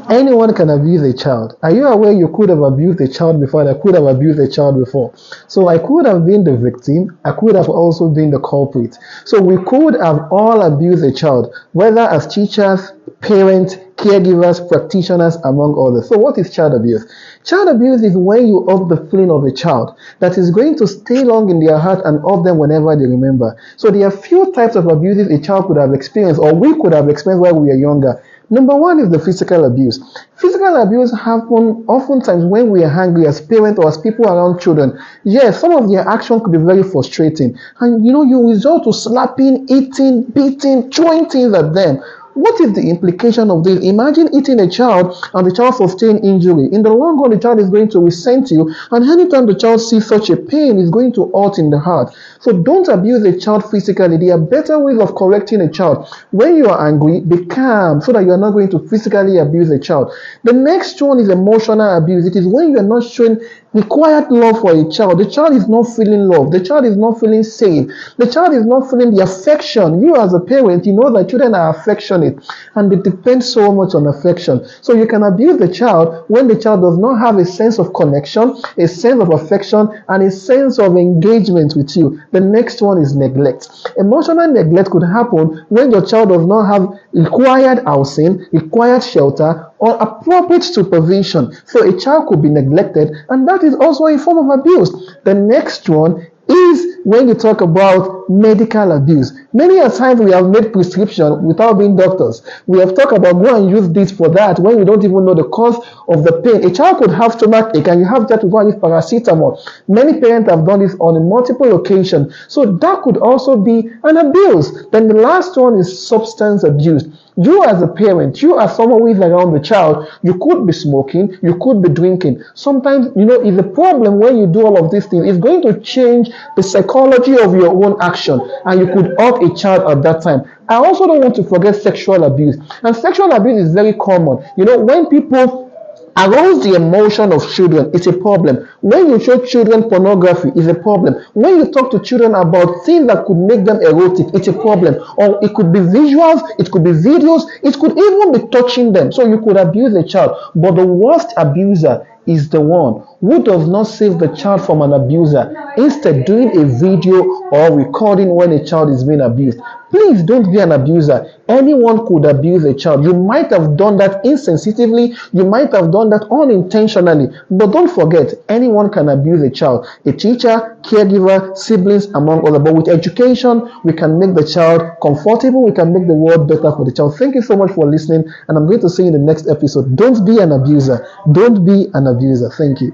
Anyone can abuse a child. Are you aware you could have abused a child before and I could have abused a child before? So I could have been the victim. I could have also been the culprit. So we could have all abused a child, whether as teachers, parents, caregivers, practitioners, among others. So what is child abuse? Child abuse is when you hurt the feeling of a child that is going to stay long in their heart and hurt them whenever they remember. So there are few types of abuses a child could have experienced or we could have experienced while we are younger. Number one is the physical abuse. Physical abuse happens oftentimes when we are angry as parents or as people around children. Yes, some of their actions could be very frustrating. And you resort to slapping, eating, beating, throwing things at them. What is the implication of this? Imagine eating a child and the child sustain injury. In the long run, the child is going to resent you, and anytime the child sees such a pain, it's going to hurt in the heart. So don't abuse a child physically. There are better ways of correcting a child. When you are angry, be calm so that you are not going to physically abuse a child. The next one is emotional abuse. It is when you are not showing required love for a child. The child is not feeling love. The child is not feeling safe. The child is not feeling the affection. You as a parent, you know that children are affectionate and they depend so much on affection. So you can abuse the child when the child does not have a sense of connection, a sense of affection, and a sense of engagement with you. The next one is neglect. Emotional neglect could happen when your child does not have required housing, required shelter, or appropriate supervision. So a child could be neglected, and that is also a form of abuse. The next one is when you talk about medical abuse. Many a times we have made prescription without being doctors. We have talked about go and use this for that when we don't even know the cause of the pain. A child could have stomach ache and you have that to go and use paracetamol. Many parents have done this on a multiple occasions. So that could also be an abuse. Then the last one is substance abuse. You as a parent, you as someone who is around the child, you could be smoking, you could be drinking. Sometimes, it's a problem when you do all of these things. It's going to change the psychology of your own action and you could hurt a child at that time. I also don't want to forget sexual abuse. And sexual abuse is very common. When people arouse the emotion of children, it's a problem. When you show children pornography, it's a problem. When you talk to children about things that could make them erotic, it's a problem. Or it could be visuals, it could be videos, it could even be touching them. So you could abuse a child. But the worst abuser is the one who does not save the child from an abuser, instead doing a video or recording when a child is being abused. Please don't be an abuser. Anyone could abuse a child. You might have done that insensitively, you might have done that unintentionally, but don't forget, anyone can abuse a child. A teacher, caregiver, siblings, among others. But with education, we can make the child comfortable, we can make the world better for the child. Thank you so much for listening, and I'm going to see you in the next episode. Don't be an abuser. Don't be an abuser. Thank you.